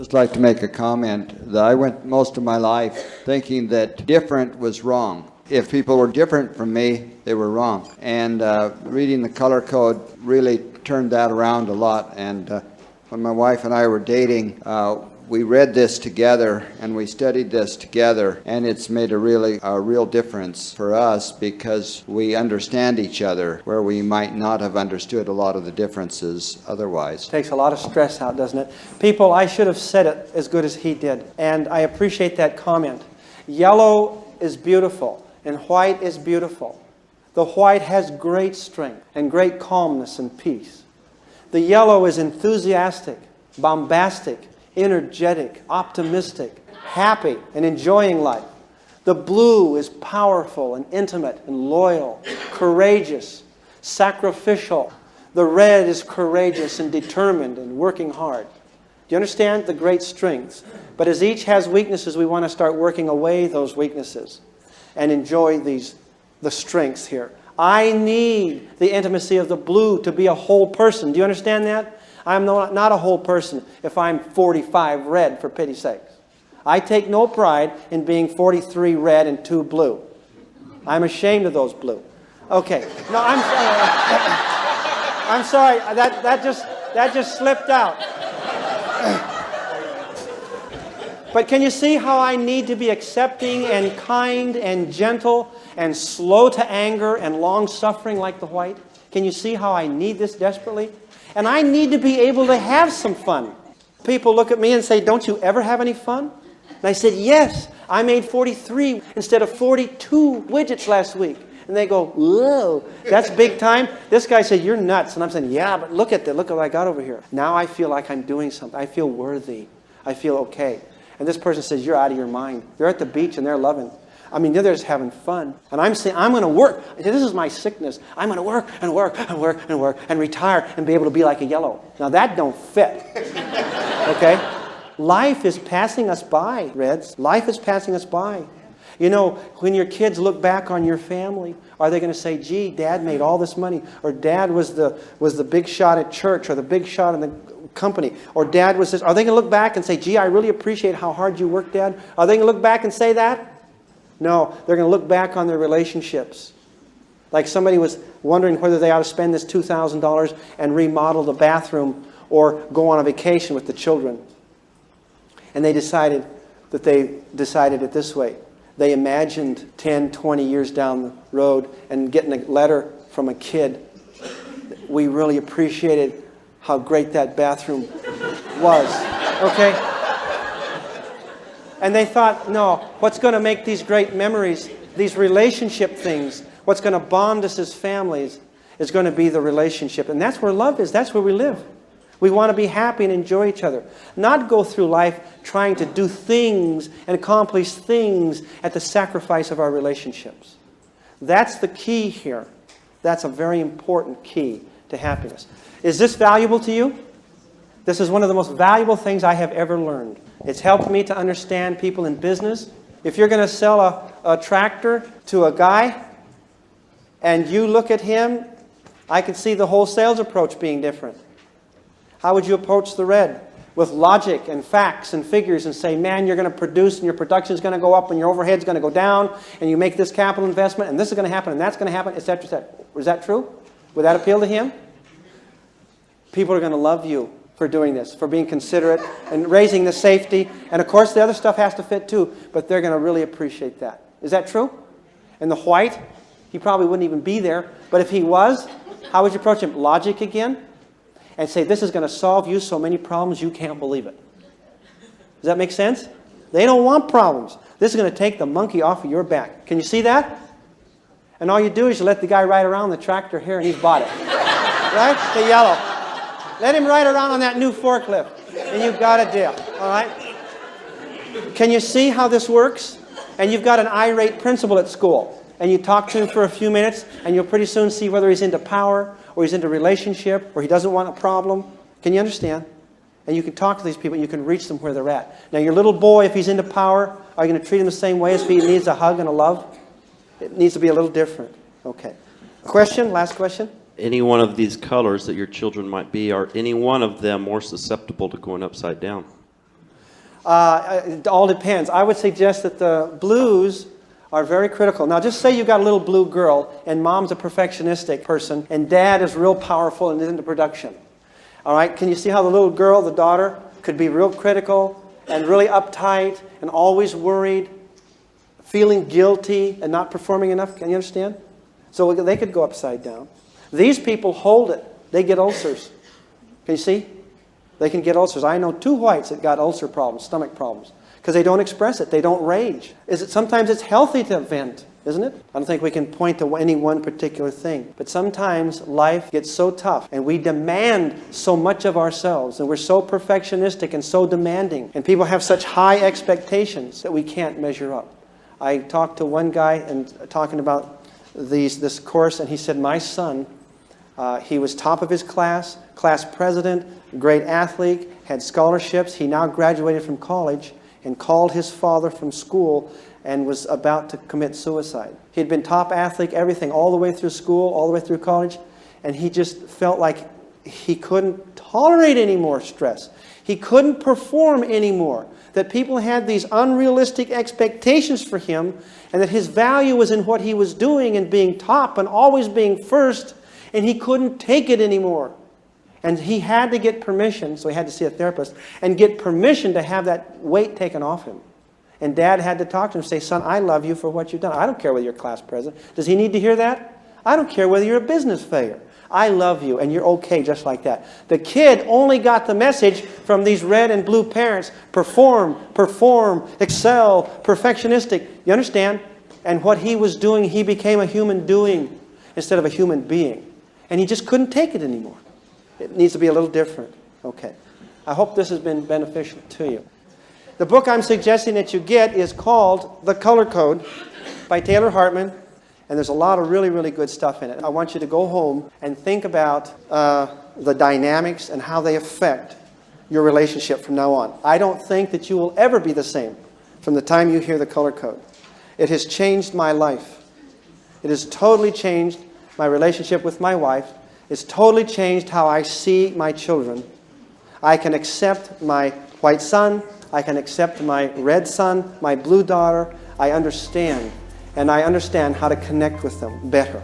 Just like to make a comment that I went most of my life thinking that different was wrong. If people were different from me, they were wrong. And reading the color code really turned that around a lot. And when my wife and I were dating, we read this together and we studied this together, and it's made a real difference for us because we understand each other where we might not have understood a lot of the differences otherwise. Takes a lot of stress out, doesn't it? People, I should have said it as good as he did, and I appreciate that comment. Yellow is beautiful and white is beautiful. The white has great strength and great calmness and peace. The yellow is enthusiastic, bombastic, energetic, optimistic, happy, and enjoying life. The blue is powerful and intimate and loyal, courageous, sacrificial. The red is courageous and determined and working hard. Do you understand the great strengths? But as each has weaknesses, we want to start working away those weaknesses and enjoy the strengths here. I need the intimacy of the blue to be a whole person. Do you understand that? I'm not a whole person if I'm 45 red, for pity's sakes. I take no pride in being 43 red and 2 blue. I'm ashamed of those blue. Okay. No, I'm sorry. That just slipped out. But can you see how I need to be accepting and kind and gentle and slow to anger and long-suffering like the white? Can you see how I need this desperately? And I need to be able to have some fun. People look at me and say, "Don't you ever have any fun?" And I said, "Yes, I made 43 instead of 42 widgets last week." And they go, "Whoa, that's big time." This guy said, "You're nuts." And I'm saying, "Yeah, but look at what I got over here." Now I feel like I'm doing something. I feel worthy. I feel okay. And this person says, "You're out of your mind." They're at the beach and they're loving. I mean, they're just having fun. And I'm saying, I'm going to work. This is my sickness. I'm going to work and work and work and work and retire and be able to be like a yellow. Now, that don't fit. Okay? Life is passing us by, Reds. Life is passing us by. You know, when your kids look back on your family, are they going to say, "Gee, Dad made all this money," or "Dad was the big shot at church," or "the big shot in the company," or "Dad was this"? Are they going to look back and say, "Gee, I really appreciate how hard you worked, Dad"? Are they going to look back and say that? No, they're going to look back on their relationships. Like somebody was wondering whether they ought to spend this $2,000 and remodel the bathroom or go on a vacation with the children. And they decided it this way. They imagined 10, 20 years down the road and getting a letter from a kid. "We really appreciated how great that bathroom was." Okay? And they thought, no, what's going to make these great memories, these relationship things, what's going to bond us as families is going to be the relationship. And that's where love is. That's where we live. We want to be happy and enjoy each other. Not go through life trying to do things and accomplish things at the sacrifice of our relationships. That's the key here. That's a very important key to happiness. Is this valuable to you? This is one of the most valuable things I have ever learned. It's helped me to understand people in business. If you're going to sell a tractor to a guy and you look at him, I can see the whole sales approach being different. How would you approach the red? With logic and facts and figures and say, "Man, you're going to produce and your production is going to go up and your overhead's going to go down and you make this capital investment and this is going to happen and that's going to happen, etc., etc." Is that true? Would that appeal to him? People are going to love you for doing this, for being considerate and raising the safety. And of course, the other stuff has to fit too, but they're going to really appreciate that. Is that true? And the white, he probably wouldn't even be there. But if he was, how would you approach him? Logic again? And say, "This is going to solve you so many problems you can't believe it." Does that make sense? They don't want problems. This is going to take the monkey off of your back. Can you see that? And all you do is you let the guy ride around the tractor here and he's bought it. Right? The yellow. Let him ride around on that new forklift, and you've got a deal, all right? Can you see how this works? And you've got an irate principal at school, and you talk to him for a few minutes, and you'll pretty soon see whether he's into power, or he's into relationship, or he doesn't want a problem. Can you understand? And you can talk to these people, and you can reach them where they're at. Now, your little boy, if he's into power, are you going to treat him the same way as if he needs a hug and a love? It needs to be a little different. Okay. Question? Last question? Any one of these colors that your children might be, are any one of them more susceptible to going upside down? It all depends. I would suggest that the blues are very critical. Now, just say you got a little blue girl, and mom's a perfectionistic person, and dad is real powerful and is into production. All right? Can you see how the little girl, the daughter, could be real critical and really uptight and always worried, feeling guilty and not performing enough? Can you understand? So they could go upside down. These people hold it. They get ulcers. Can you see? They can get ulcers. I know 2 whites that got ulcer problems, stomach problems, because they don't express it. They don't rage. Sometimes it's healthy to vent, isn't it? I don't think we can point to any one particular thing. But sometimes life gets so tough, and we demand so much of ourselves, and we're so perfectionistic and so demanding, and people have such high expectations that we can't measure up. I talked to one guy and talking about this course, and he said, my son, he was top of his class president, great athlete, had scholarships. He now graduated from college and called his father from school and was about to commit suicide. He'd been top athlete, everything, all the way through school, all the way through college, and he just felt like he couldn't tolerate any more stress. He couldn't perform anymore. That people had these unrealistic expectations for him, and that his value was in what he was doing and being top and always being first, and he couldn't take it anymore. And he had to get permission, so he had to see a therapist, and get permission to have that weight taken off him. And Dad had to talk to him and say, son, I love you for what you've done. I don't care whether you're class president. Does he need to hear that? I don't care whether you're a business failure. I love you, and you're okay just like that. The kid only got the message from these red and blue parents. Perform, excel, perfectionistic. You understand? And what he was doing, he became a human doing instead of a human being. And he just couldn't take it anymore. It needs to be a little different. Okay. I hope this has been beneficial to you. The book I'm suggesting that you get is called The Color Code by Taylor Hartman. And there's a lot of really, really good stuff in it. I want you to go home and think about the dynamics and how they affect your relationship from now on. I don't think that you will ever be the same from the time you hear The Color Code. It has changed my life. It has totally changed my relationship with my wife. It's totally changed how I see my children. I can accept my white son. I can accept my red son, my blue daughter. I understand. And I understand how to connect with them better.